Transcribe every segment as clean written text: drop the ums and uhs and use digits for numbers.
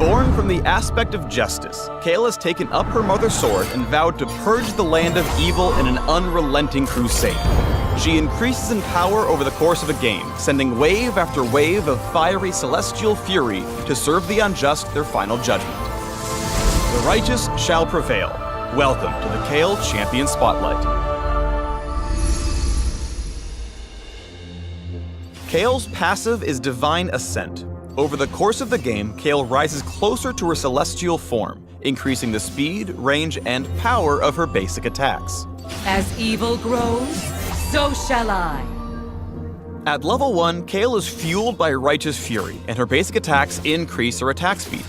Born from the aspect of justice, Kayle has taken up her mother's sword and vowed to purge the land of evil in an unrelenting crusade. She increases in power over the course of a game, sending wave after wave of fiery celestial fury to serve the unjust their final judgment. The righteous shall prevail. Welcome to the Kayle Champion Spotlight. Kayle's passive is Divine Ascent. Over the course of the game, Kayle rises closer to her celestial form, increasing the speed, range, and power of her basic attacks. As evil grows, so shall I. At level 1, Kayle is fueled by Righteous Fury, and her basic attacks increase her attack speed.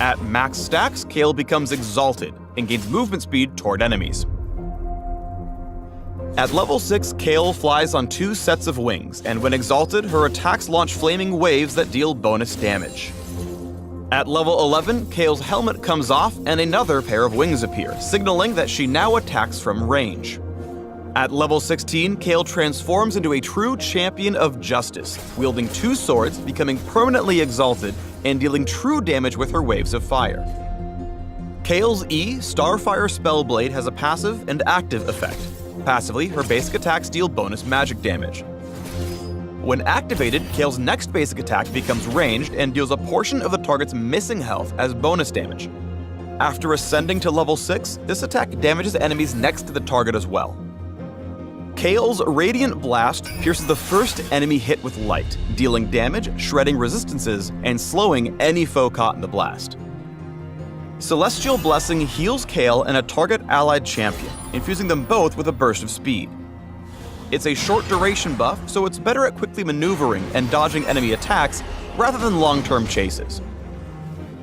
At max stacks, Kayle becomes Exalted and gains movement speed toward enemies. At level 6, Kayle flies on 2 sets of wings, and when exalted, her attacks launch flaming waves that deal bonus damage. At level 11, Kayle's helmet comes off and another pair of wings appear, signaling that she now attacks from range. At level 16, Kayle transforms into a true champion of justice, wielding 2 swords, becoming permanently exalted, and dealing true damage with her waves of fire. Kayle's E, Starfire Spellblade, has a passive and active effect. Passively, her basic attacks deal bonus magic damage. When activated, Kayle's next basic attack becomes ranged and deals a portion of the target's missing health as bonus damage. After ascending to level 6, this attack damages enemies next to the target as well. Kayle's Radiant Blast pierces the first enemy hit with light, dealing damage, shredding resistances, and slowing any foe caught in the blast. Celestial Blessing heals Kayle and a target allied champion, infusing them both with a burst of speed. It's a short duration buff, so it's better at quickly maneuvering and dodging enemy attacks rather than long-term chases.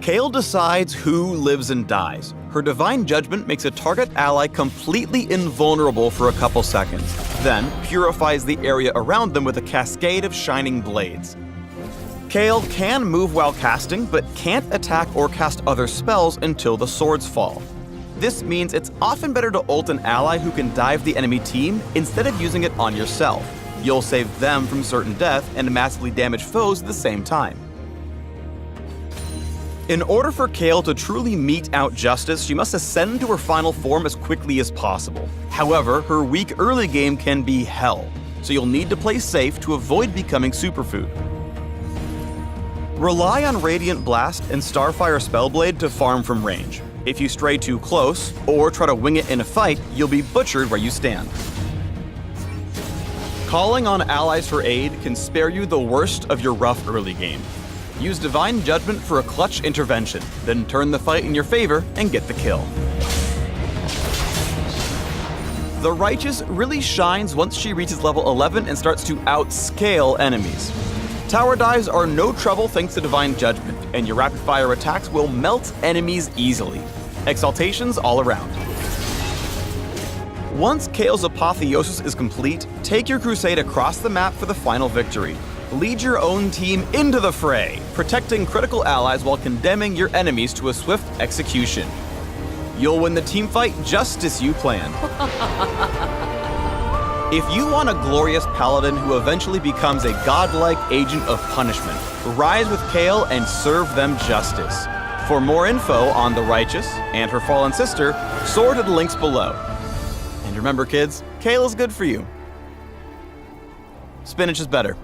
Kayle decides who lives and dies. Her Divine Judgment makes a target ally completely invulnerable for a couple seconds, then purifies the area around them with a cascade of shining blades. Kayle can move while casting, but can't attack or cast other spells until the swords fall. This means it's often better to ult an ally who can dive the enemy team instead of using it on yourself. You'll save them from certain death and massively damage foes at the same time. In order for Kayle to truly mete out justice, she must ascend to her final form as quickly as possible. However, her weak early game can be hell, so you'll need to play safe to avoid becoming superfood. Rely on Radiant Blast and Starfire Spellblade to farm from range. If you stray too close, or try to wing it in a fight, you'll be butchered where you stand. Calling on allies for aid can spare you the worst of your rough early game. Use Divine Judgment for a clutch intervention, then turn the fight in your favor and get the kill. The Righteous really shines once she reaches level 11 and starts to outscale enemies. Tower dives are no trouble thanks to Divine Judgment, and your rapid-fire attacks will melt enemies easily. Exaltations all around. Once Kayle's apotheosis is complete, take your crusade across the map for the final victory. Lead your own team into the fray, protecting critical allies while condemning your enemies to a swift execution. You'll win the teamfight just as you planned. If you want a glorious paladin who eventually becomes a godlike agent of punishment, rise with Kayle and serve them justice. For more info on the Righteous and her fallen sister, soar to the links below. And remember kids, Kayle is good for you. Spinach is better.